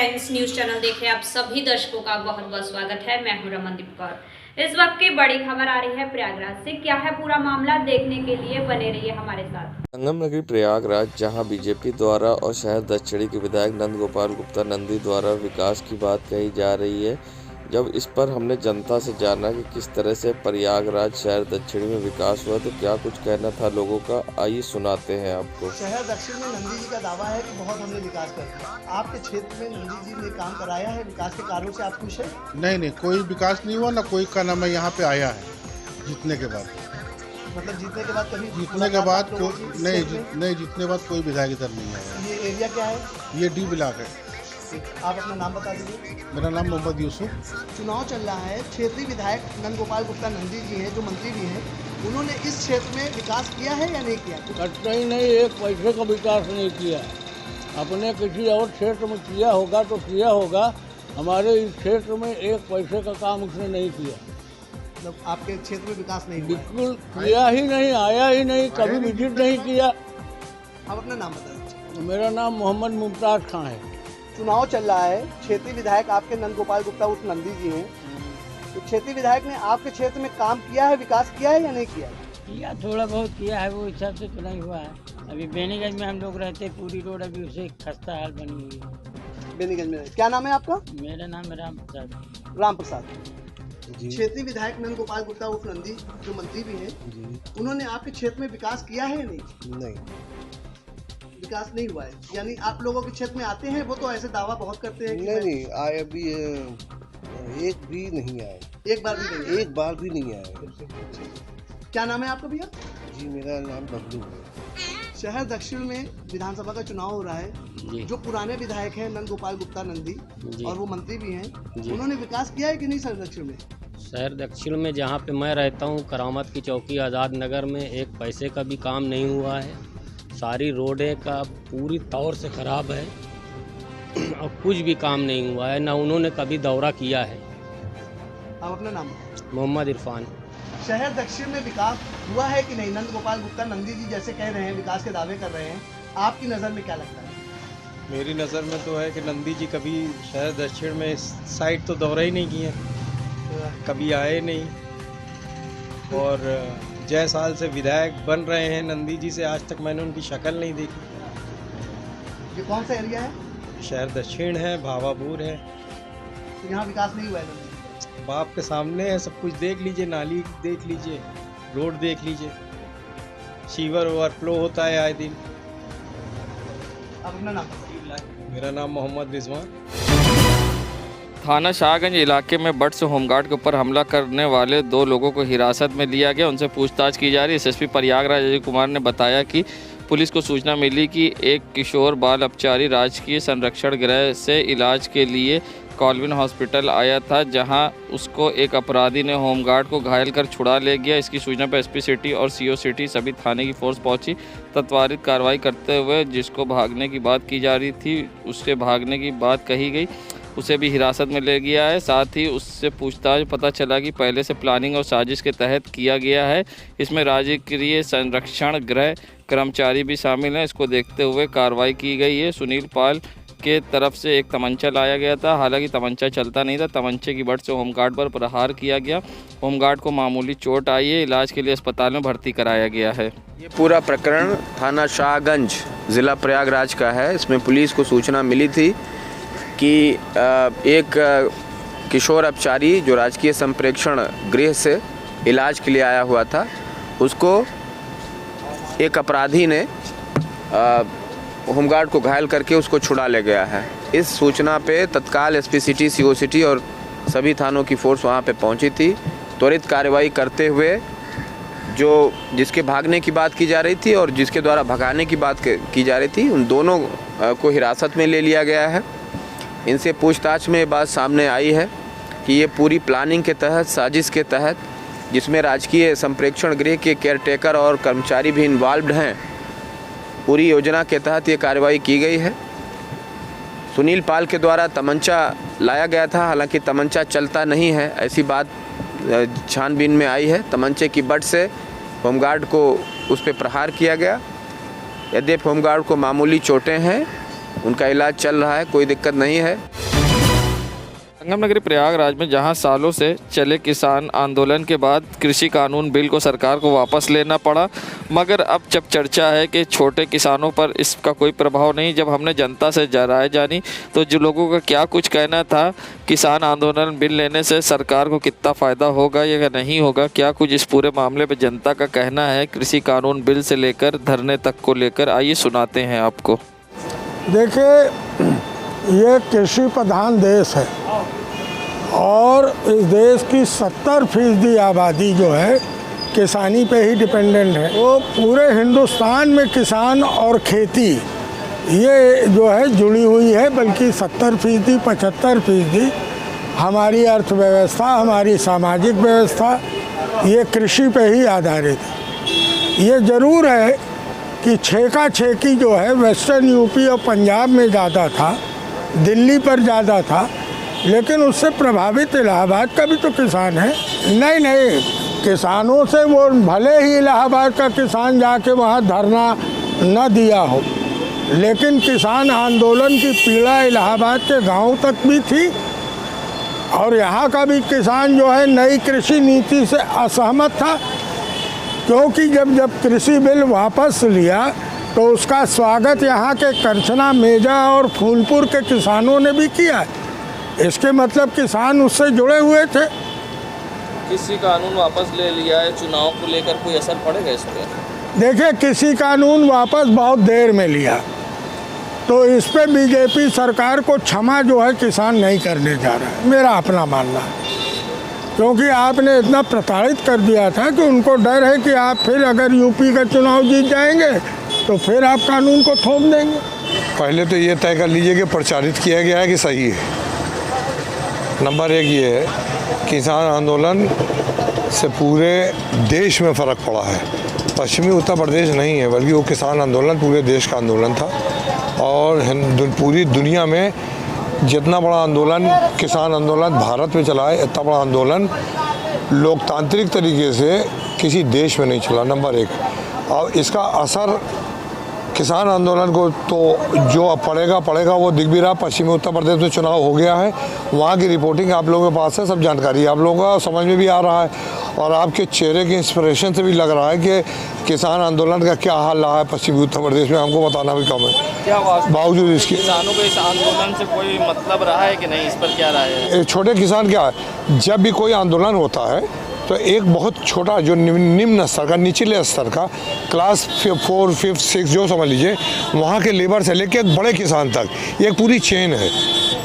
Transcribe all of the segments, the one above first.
Times news channel देख रहे आप सभी दर्शकों का बहुत बहुत स्वागत है। मैं हूं रमनदीप कौर। इस वक्त की बड़ी खबर आ रही है प्रयागराज से। क्या है पूरा मामला, देखने के लिए बने रहिए हमारे साथ। संगम नगरी प्रयागराज, जहां बीजेपी द्वारा और शहर दक्षिणी के विधायक नंद गोपाल गुप्ता नंदी द्वारा विकास की बात कही जा रही है। जब इस पर हमने जनता से जाना कि किस तरह से प्रयागराज शहर दक्षिणी में विकास हुआ, तो क्या कुछ कहना था लोगों का, आइए सुनाते हैं आपको। शहर दक्षिण में नंदी जी का दावा है कि बहुत हमने विकास कर दिया। आपके क्षेत्र में नंदी जी ने काम कराया है, विकास के कार्यों से आप खुश हैं? नहीं, कोई विकास नहीं हुआ ना, कोई का नाम है यहाँ पे आया है जीतने के बाद। मतलब जीतने के बाद कभी जीतने के बाद नहीं, जीतने के बाद कोई विधायक इधर नहीं आया। ये एरिया क्या है? ये डी ब्लॉक है। आप अपना नाम बता दीजिए। मेरा नाम मोहम्मद यूसुफ। चुनाव चल रहा है, क्षेत्रीय विधायक नंद गोपाल गुप्ता नंदी जी हैं जो मंत्री भी हैं, उन्होंने इस क्षेत्र में विकास किया है या नहीं किया? कहीं नहीं, एक पैसे का विकास नहीं किया। अपने किसी और क्षेत्र में किया होगा तो किया होगा, हमारे इस क्षेत्र में एक पैसे का काम उसने नहीं किया। मतलब आपके क्षेत्र में विकास नहीं हुआ? बिल्कुल किया ही नहीं, आया ही नहीं, कभी विजिट नहीं किया। आप अपना नाम बता दीजिए। मेरा नाम मोहम्मद मुमताज़ खां है। चुनाव चल रहा है, क्षेत्रीय विधायक आपके नंद गोपाल गुप्ता उर्फ नंदी जी हैं, तो क्षेत्रीय विधायक ने आपके क्षेत्र में काम किया है, विकास किया है या नहीं किया? किया, थोड़ा बहुत किया है, वो हिसाब से तो नहीं हुआ है। अभी बेनीगंज में हम लोग रहते, पूरी रोड अभी उसे खस्ता हाल बनी हुई है। बेनीगंज में क्या नाम है आपका? मेरा नाम राम प्रसाद। राम प्रसाद। क्षेत्रीय विधायक नंद गोपाल गुप्ता उर्फ नंदी जो मंत्री भी हैं, उन्होंने आपके क्षेत्र में विकास किया है या नहीं? विकास नहीं हुआ है, यानी आप लोगों के क्षेत्र में आते हैं, वो तो ऐसे दावा बहुत करते हैं कि नहीं आए, अभी एक भी नहीं आए। एक बार भी नहीं? एक बार भी नहीं आए। क्या नाम है आपका भैया? जी मेरा नाम बबलू है। शहर दक्षिण में विधानसभा का चुनाव हो रहा है, जो पुराने विधायक हैं नंद गोपाल गुप्ता नंदी और वो मंत्री भी हैं, उन्होंने विकास किया है कि नहीं शहर दक्षिण में? शहर दक्षिण में जहाँ पे मैं रहता हूँ, करामत की चौकी आज़ाद नगर में, एक पैसे का भी काम नहीं हुआ है। सारी रोडें का पूरी तौर से ख़राब है और कुछ भी काम नहीं हुआ है, ना उन्होंने कभी दौरा किया है। आप अपना नाम? मोहम्मद इरफान। शहर दक्षिण में विकास हुआ है कि नहीं? नंद गोपाल गुप्ता नंदी जी जैसे कह रहे हैं, विकास के दावे कर रहे हैं, आपकी नज़र में क्या लगता है? मेरी नज़र में तो है कि नंदी जी कभी शहर दक्षिण में इस साइड तो दौरा ही नहीं किए, कभी आए नहीं, और जय साल से विधायक बन रहे हैं नंदी जी से आज तक मैंने उनकी शक्ल नहीं देखी। ये कौन सा एरिया है? शहर दक्षिण है, भावापुर है। तो यहाँ विकास नहीं हुआ है? बाप के सामने है, सब कुछ देख लीजिए, नाली देख लीजिए, रोड देख लीजिए, सीवर ओवरफ्लो होता है आए दिन। आप अपना नाम? मेरा नाम मोहम्मद रिजवान। थाना शाहगंज इलाके में बट से होमगार्ड के ऊपर हमला करने वाले 2 लोगों को हिरासत में लिया गया, उनसे पूछताछ की जा रही है। एसएसपी प्रयागराज अजय कुमार ने बताया कि पुलिस को सूचना मिली कि एक किशोर बाल अपचारी राजकीय संरक्षण गृह से इलाज के लिए कॉलविन हॉस्पिटल आया था, जहां उसको एक अपराधी ने होमगार्ड को घायल कर छुड़ा ले गया। इसकी सूचना पर एसपी सिटी और सीओ सिटी सभी थाने की फोर्स पहुंची। तत्कालिक कार्रवाई करते हुए जिसको भागने की बात की जा रही थी, उससे भागने की बात कही गई, उसे भी हिरासत में ले गया है। साथ ही उससे पूछताछ पता चला कि पहले से प्लानिंग और साजिश के तहत किया गया है। इसमें राजकीय संरक्षण गृह कर्मचारी भी शामिल हैं। इसको देखते हुए कार्रवाई की गई है। सुनील पाल के तरफ से एक तमंचा लाया गया था, हालांकि तमंचा चलता नहीं था। तमंचे की बट से होमगार्ड पर प्रहार किया गया। होमगार्ड को मामूली चोट आई है, इलाज के लिए अस्पताल में भर्ती कराया गया है। ये पूरा प्रकरण थाना शाहगंज ज़िला प्रयागराज का है। इसमें पुलिस को सूचना मिली थी कि एक किशोर अपचारी जो राजकीय संप्रेक्षण गृह से इलाज के लिए आया हुआ था, उसको एक अपराधी ने होमगार्ड को घायल करके उसको छुड़ा ले गया है। इस सूचना पे तत्काल एसपी सिटी, सीओ सिटी और सभी थानों की फोर्स वहाँ पे पहुँची थी। त्वरित कार्रवाई करते हुए जिसके भागने की बात की जा रही थी और जिसके द्वारा भगाने की बात की जा रही थी, उन दोनों को हिरासत में ले लिया गया है। इनसे पूछताछ में बात सामने आई है कि ये पूरी प्लानिंग के तहत, साजिश के तहत, जिसमें राजकीय संप्रेक्षण गृह के केयरटेकर और कर्मचारी भी इन्वॉल्व्ड हैं, पूरी योजना के तहत ये कार्रवाई की गई है। सुनील पाल के द्वारा तमंचा लाया गया था, हालांकि तमंचा चलता नहीं है, ऐसी बात छानबीन में आई है। तमंचे की बट से होमगार्ड को उस पर प्रहार किया गया। यद्यपि होमगार्ड को मामूली चोटें हैं, उनका इलाज चल रहा है, कोई दिक्कत नहीं है। संगम नगरी प्रयागराज में जहां सालों से चले किसान आंदोलन के बाद कृषि कानून बिल को सरकार को वापस लेना पड़ा, मगर अब जब चर्चा है कि छोटे किसानों पर इसका कोई प्रभाव नहीं, जब हमने जनता से राय जानी तो जो लोगों का क्या कुछ कहना था, किसान आंदोलन बिल लेने से सरकार को कितना फ़ायदा होगा या नहीं होगा, क्या कुछ इस पूरे मामले पर जनता का कहना है कृषि कानून बिल से लेकर धरने तक को लेकर, आइए सुनाते हैं आपको। देखिए, ये कृषि प्रधान देश है और इस देश की 70% आबादी जो है किसानी पे ही डिपेंडेंट है। वो पूरे हिंदुस्तान में किसान और खेती ये जो है जुड़ी हुई है, बल्कि 70% 75% हमारी अर्थव्यवस्था, हमारी सामाजिक व्यवस्था ये कृषि पे ही आधारित है। ये ज़रूर है कि छेका छेकी जो है वेस्टर्न यूपी और पंजाब में ज़्यादा था, दिल्ली पर ज़्यादा था, लेकिन उससे प्रभावित इलाहाबाद का भी तो किसान है। नहीं, किसानों से वो भले ही इलाहाबाद का किसान जाके वहाँ धरना न दिया हो, लेकिन किसान आंदोलन की पीड़ा इलाहाबाद के गांव तक भी थी और यहाँ का भी किसान जो है नई कृषि नीति से असहमत था, क्योंकि जब कृषि बिल वापस लिया तो उसका स्वागत यहाँ के करछना, मेजा और फूलपुर के किसानों ने भी किया। इसके मतलब किसान उससे जुड़े हुए थे। कृषि कानून वापस ले लिया है, चुनाव को लेकर कोई असर पड़ेगा इस पर? देखिए, कृषि कानून वापस बहुत देर में लिया, तो इस पे बीजेपी सरकार को क्षमा जो है किसान नहीं करने जा रहा है, मेरा अपना मानना है। क्योंकि आपने इतना प्रताड़ित कर दिया था कि उनको डर है कि आप फिर अगर यूपी का चुनाव जीत जाएंगे तो फिर आप कानून को थोप देंगे। पहले तो ये तय कर लीजिए कि प्रचारित किया गया है कि सही है। नंबर 1 ये है, किसान आंदोलन से पूरे देश में फ़र्क पड़ा है। पश्चिमी उत्तर प्रदेश नहीं है, बल्कि वो किसान आंदोलन पूरे देश का आंदोलन था और पूरी दुनिया में जितना बड़ा आंदोलन किसान आंदोलन भारत में चला है, इतना बड़ा आंदोलन लोकतांत्रिक तरीके से किसी देश में नहीं चला। नंबर 1, और इसका असर किसान आंदोलन को तो जो अब पड़ेगा वो दिख भी रहा। पश्चिमी उत्तर प्रदेश में चुनाव हो गया है, वहाँ की रिपोर्टिंग आप लोगों के पास है, सब जानकारी आप लोगों का समझ में भी आ रहा है और आपके चेहरे के इंस्पिरेशन से भी लग रहा है कि किसान आंदोलन का क्या हाल रहा है पश्चिमी उत्तर प्रदेश में, हमको बताना भी कम है। क्या बावजूद इसके किसानों को इस आंदोलन से कोई मतलब रहा है कि नहीं, इस पर क्या राय है? छोटे किसान क्या है, जब भी कोई आंदोलन होता है तो एक बहुत छोटा जो निम्न स्तर का, निचले स्तर का, क्लास 4, 5, 6 जो समझ लीजिए, वहाँ के लेबर से लेकर एक बड़े किसान तक एक पूरी चेन है।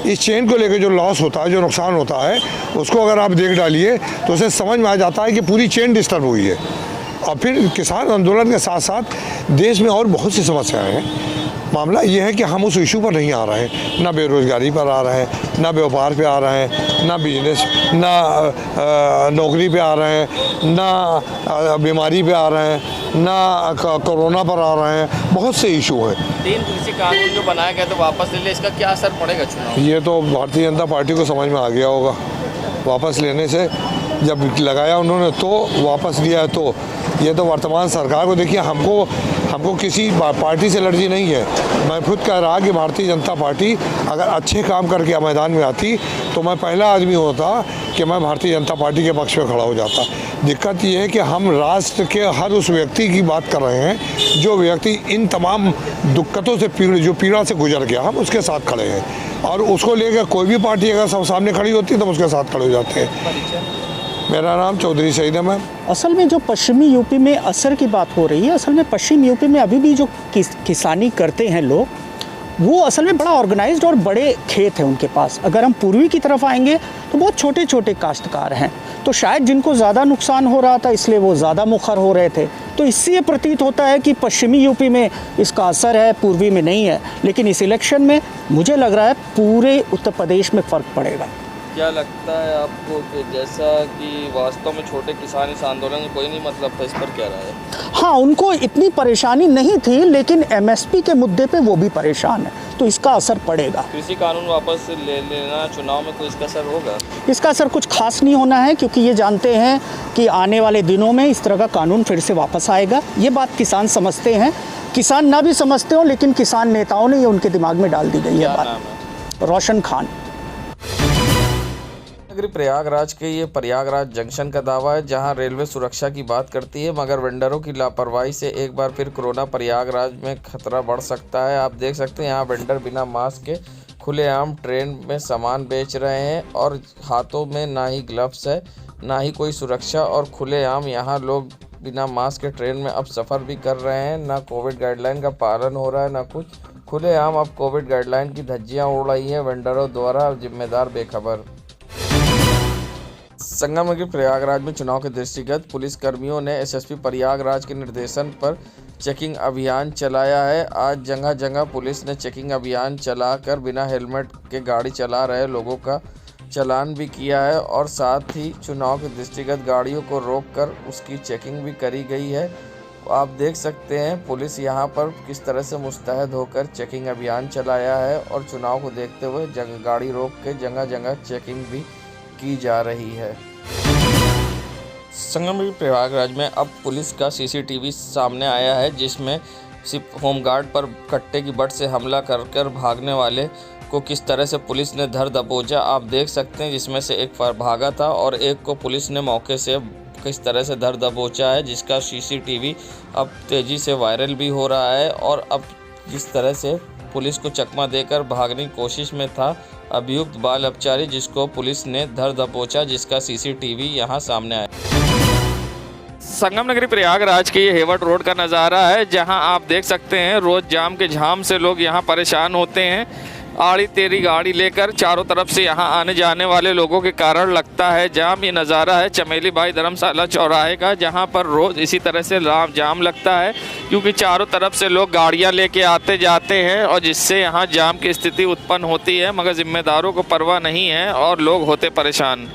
इस चेन को लेकर जो लॉस होता है, जो नुकसान होता है, उसको अगर आप देख डालिए तो उसे समझ में आ जाता है कि पूरी चेन डिस्टर्ब हुई है। और फिर किसान आंदोलन के साथ साथ देश में और बहुत सी समस्याएं हैं। मामला ये है कि हम उस इशू पर नहीं आ रहे हैं, ना बेरोजगारी पर आ रहे हैं, ना व्यापार पे आ रहे हैं, ना बिजनेस, ना नौकरी पे आ रहे हैं, ना बीमारी पे आ रहे हैं, ना कोरोना पर आ रहे हैं। बहुत से इशू हैं। 3 कृषि कानून जो बनाया गया तो वापस ले लिया, इसका क्या असर पड़ेगा चुनाव? ये तो भारतीय जनता पार्टी को समझ में आ गया होगा। वापस लेने से जब लगाया उन्होंने तो वापस लिया है, तो ये तो वर्तमान सरकार को देखिए, हमको किसी पार्टी से एलर्जी नहीं है। मैं खुद कह रहा कि भारतीय जनता पार्टी अगर अच्छे काम करके मैदान में आती तो मैं पहला आदमी होता कि मैं भारतीय जनता पार्टी के पक्ष में खड़ा हो जाता। दिक्कत ये है कि हम राष्ट्र के हर उस व्यक्ति की बात कर रहे हैं जो व्यक्ति इन तमाम दिक्कतों से पीड़ा से गुजर गया, हम उसके साथ खड़े हैं और उसको लेकर कोई भी पार्टी अगर सब सामने खड़ी होती है तो उसके साथ खड़े हो जाते हैं। मेरा नाम चौधरी सईद है। असल में जो पश्चिमी यूपी में असर की बात हो रही है, असल में पश्चिम यूपी में अभी भी जो किसानी करते हैं लोग, वो असल में बड़ा ऑर्गेनाइज्ड और बड़े खेत हैं उनके पास। अगर हम पूर्वी की तरफ आएंगे तो बहुत छोटे छोटे काश्तकार हैं, तो शायद जिनको ज़्यादा नुकसान हो रहा था इसलिए वो ज़्यादा मुखर हो रहे थे। तो इससे ये प्रतीत होता है कि पश्चिमी यूपी में इसका असर है, पूर्वी में नहीं है। लेकिन इस इलेक्शन में मुझे लग रहा है पूरे उत्तर प्रदेश में फ़र्क पड़ेगा। क्या लगता है आपको कि जैसा कि वास्तव में छोटे किसान इस आंदोलन में कोई नहीं मतलब था, इस पर क्या राय है? हाँ, उनको इतनी परेशानी नहीं थी, लेकिन एमएसपी के मुद्दे पे वो भी परेशान है, तो इसका असर पड़ेगा। कृषि कानून वापस ले लेना चुनाव में कोई इसका असर होगा? इसका असर कुछ खास नहीं होना है, क्योंकि ये जानते हैं कि आने वाले दिनों में इस तरह का कानून फिर से वापस आएगा। ये बात किसान समझते हैं, किसान ना भी समझते हो, लेकिन किसान नेताओं ने ये उनके दिमाग में डाल दी गई है बात। रोशन खान। नगरी प्रयागराज के ये प्रयागराज जंक्शन का दावा है, जहां रेलवे सुरक्षा की बात करती है, मगर वेंडरों की लापरवाही से एक बार फिर कोरोना प्रयागराज में खतरा बढ़ सकता है। आप देख सकते हैं यहाँ वेंडर बिना मास्क के खुलेआम ट्रेन में सामान बेच रहे हैं और हाथों में ना ही ग्लव्स है, ना ही कोई सुरक्षा, और खुलेआम यहाँ लोग बिना मास्क के ट्रेन में अब सफ़र भी कर रहे हैं। ना कोविड गाइडलाइन का पालन हो रहा है, ना कुछ, खुलेआम अब कोविड गाइडलाइन की धज्जियां उड़ रही हैं वेंडरों द्वारा, जिम्मेदार बेखबर। संगम नगरी प्रयागराज में चुनाव के दृष्टिगत पुलिस कर्मियों ने एसएसपी प्रयागराज के निर्देशन पर चेकिंग अभियान चलाया है। आज जगह जगह पुलिस ने चेकिंग अभियान चलाकर बिना हेलमेट के गाड़ी चला रहे लोगों का चालान भी किया है और साथ ही चुनाव के दृष्टिगत गाड़ियों को रोककर उसकी चेकिंग भी करी गई है। आप देख सकते हैं पुलिस यहाँ पर किस तरह से मुस्तैद होकर चेकिंग अभियान चलाया है और चुनाव को देखते हुए गाड़ी रोक के जगह जगह चेकिंग भी की जा रही है। संगम नगरी प्रयागराज में अब पुलिस का सीसीटीवी सामने आया है, जिसमें सिर्फ होमगार्ड पर कट्टे की बट से हमला कर भागने वाले को किस तरह से पुलिस ने धर दबोचा आप देख सकते हैं, जिसमें से एक भागा था और एक को पुलिस ने मौके से किस तरह से धर दबोचा है, जिसका सीसीटीवी अब तेज़ी से वायरल भी हो रहा है। और अब जिस तरह से पुलिस को चकमा देकर भागने की कोशिश में था अभियुक्त बाल अपचारी, जिसको पुलिस ने धर दबोचा, जिसका सीसीटीवी यहां सामने आया। संगम नगरी प्रयागराज के ये हेवट रोड का नज़ारा है, जहां आप देख सकते हैं रोज़ जाम के झाम से लोग यहां परेशान होते हैं। आड़ी तेरी गाड़ी लेकर चारों तरफ से यहां आने जाने वाले लोगों के कारण लगता है जाम। ये नज़ारा है चमेली भाई धर्मशाला चौराहे का, जहां पर रोज़ इसी तरह से जाम लगता है, क्योंकि चारों तरफ से लोग गाड़ियां लेके आते जाते हैं और जिससे यहां जाम की स्थिति उत्पन्न होती है, मगर जिम्मेदारों को परवाह नहीं है और लोग होते परेशान।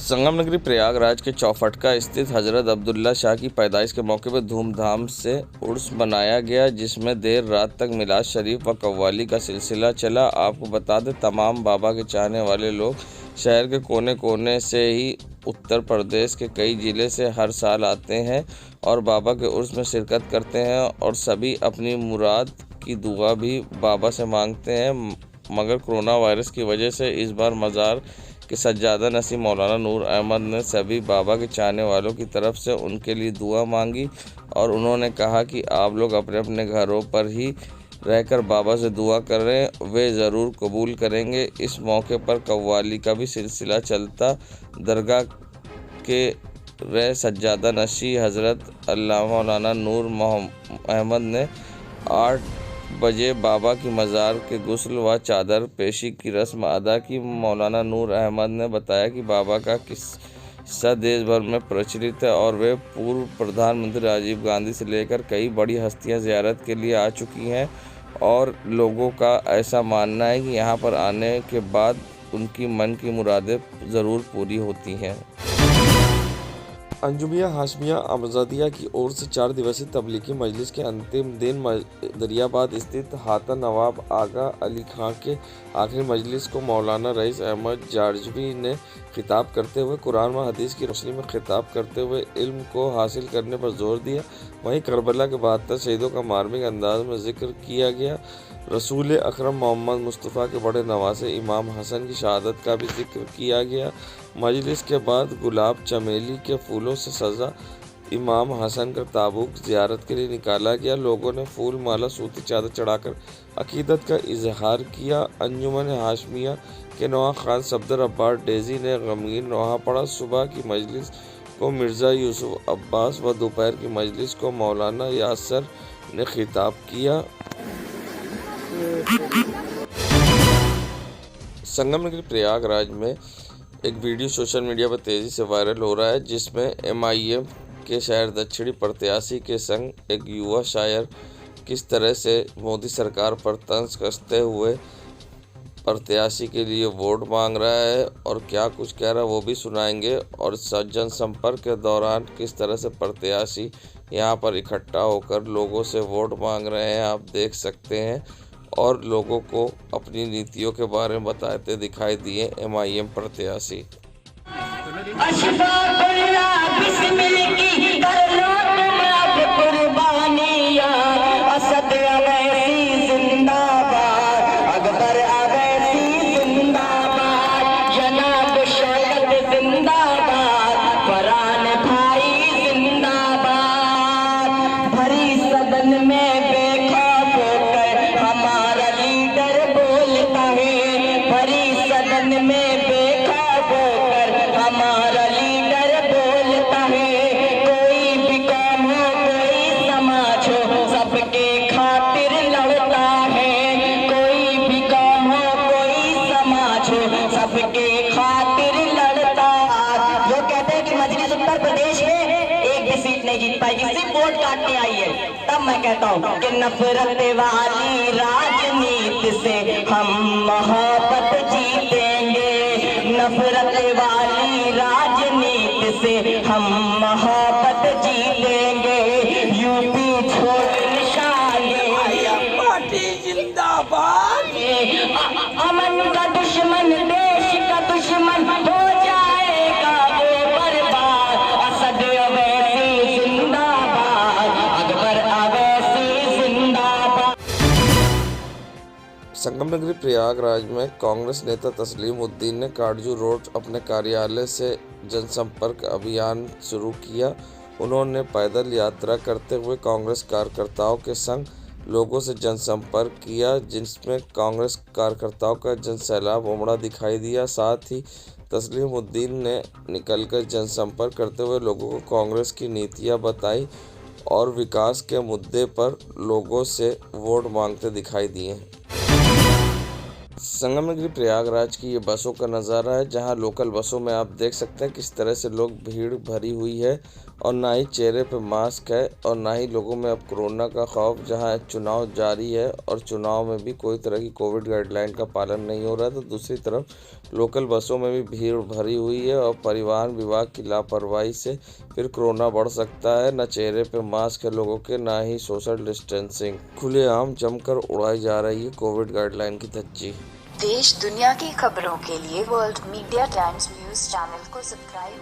संगम नगरी प्रयागराज के चौफटका स्थित हज़रत अब्दुल्ला शाह की पैदाइश के मौके पर धूमधाम से उर्स मनाया गया, जिसमें देर रात तक मिलाद शरीफ व कव्वाली का सिलसिला चला। आपको बता दें तमाम बाबा के चाहने वाले लोग शहर के कोने कोने से ही उत्तर प्रदेश के कई ज़िले से हर साल आते हैं और बाबा के उर्स में शिरकत करते हैं और सभी अपनी मुराद की दुआ भी बाबा से मांगते हैं। मगर कोरोना वायरस की वजह से इस बार मज़ार कि सज्जादा नसीब मौलाना नूर अहमद ने सभी बाबा के चाहने वालों की तरफ से उनके लिए दुआ मांगी और उन्होंने कहा कि आप लोग अपने अपने घरों पर ही रहकर बाबा से दुआ करें, वे ज़रूर कबूल करेंगे। इस मौके पर कव्वाली का भी सिलसिला चलता। दरगाह के रह सज्जादा नशी हज़रत अल्लाह मौलाना नूर अहमद ने 8 बजे बाबा की मज़ार के गुस्ल व चादर पेशी की रस्म अदा की। मौलाना नूर अहमद ने बताया कि बाबा का किस्सा देश भर में प्रचलित है और वे पूर्व प्रधानमंत्री राजीव गांधी से लेकर कई बड़ी हस्तियां ज़ियारत के लिए आ चुकी हैं और लोगों का ऐसा मानना है कि यहां पर आने के बाद उनकी मन की मुरादें ज़रूर पूरी होती हैं। अंजुमिया हाशमिया आज़ादिया की ओर से 4 दिवसीय तबलीगी मजलिस के अंतिम दिन दरियाबाद स्थित हाता नवाब आगा अली खां के आखिरी मजलिस को मौलाना रईस अहमद जारजवी ने खिताब करते हुए कुरान व हदीस की रोशनी में खिताब करते हुए इल्म को हासिल करने पर जोर दिया। वहीं करबला के 72 शहीदों का मार्मिक अंदाज में जिक्र किया गया। रसूल अकरम मोहम्मद मुस्तफ़ा के बड़े नवासे इमाम हसन की शहादत का भी जिक्र किया गया। मजलिस के बाद गुलाब चमेली के फूलों से सजा इमाम हसन का ताबूक ज़ियारत के लिए निकाला गया। लोगों ने फूल माला सूती चादर चढ़ाकर अकीदत का इजहार किया। अंजुमन हाशमिया के नवा खान सफदर अब्बास डेजी ने गमगीन नोहा पढ़ा। सुबह की मजलिस को मिर्ज़ा यूसुफ अब्बास व दोपहर की मजलिस को मौलाना यासर ने खिताब किया। संगम नगरी प्रयागराज में एक वीडियो सोशल मीडिया पर तेज़ी से वायरल हो रहा है, जिसमें MIM के शहर दक्षिणी प्रत्याशी के संग एक युवा शायर किस तरह से मोदी सरकार पर तंज कसते हुए प्रत्याशी के लिए वोट मांग रहा है और क्या कुछ कह रहा है वो भी सुनाएंगे। और जनसंपर्क के दौरान किस तरह से प्रत्याशी यहाँ पर इकट्ठा होकर लोगों से वोट मांग रहे हैं आप देख सकते हैं और लोगों को अपनी नीतियों के बारे में बताते दिखाई दिए MIM प्रत्याशी। कुर्बानियां असद जिंदा मन में बेकाबू कर हमारा लीडर बोलता है। कोई भी काम हो कोई समाज हो सबके खातिर लड़ता है। कोई भी काम हो कोई समाज हो सबके खातिर लड़ता। जो कहते हैं कि मजलिस उत्तर प्रदेश में एक भी सीट नहीं जीत पाएगी, सिर्फ वोट काटने आई है, तब मैं कहता हूँ कि नफरत वाली राजनीति से हम मोहब्बत जीतेंगे। नफरत वाली राजनीति से हम मोहब्बत जीतेंगे। यूपी छोड़ निशाने पार्टी जिंदाबाद। अमन का दुश्मन देश का दुश्मन हो जाएगा वो बर्बाद। असद अवैसी जिंदाबाद, अकबर अवैसी जिंदाबाद। संगम नगरी प्रयागराज में कांग्रेस नेता तस्लीम उद्दीन ने काटजू रोड अपने कार्यालय से जनसंपर्क अभियान शुरू किया। उन्होंने पैदल यात्रा करते हुए कांग्रेस कार्यकर्ताओं के संग लोगों से जनसंपर्क किया, जिसमें कांग्रेस कार्यकर्ताओं का जनसैलाब उमड़ा दिखाई दिया। साथ ही तस्लीम उद्दीन ने निकलकर जनसंपर्क करते हुए लोगों को कांग्रेस की नीतियां बताई और विकास के मुद्दे पर लोगों से वोट मांगते दिखाई दिए। संगम नगरी प्रयागराज की ये बसों का नज़ारा है, जहां लोकल बसों में आप देख सकते हैं किस तरह से लोग भीड़ भरी हुई है और ना ही चेहरे पे मास्क है और ना ही लोगों में अब कोरोना का खौफ। जहां चुनाव जारी है और चुनाव में भी कोई तरह की कोविड गाइडलाइन का पालन नहीं हो रहा, तो दूसरी तरफ लोकल बसों में भी भीड़ भरी हुई है और परिवहन विभाग की लापरवाही से फिर कोरोना बढ़ सकता है। न चेहरे पे मास्क है लोगों के, ना ही सोशल डिस्टेंसिंग। खुलेआम जमकर उड़ाई जा रही है कोविड गाइडलाइन की धज्जी। देश दुनिया की खबरों के लिए world media times news channel को सब्सक्राइब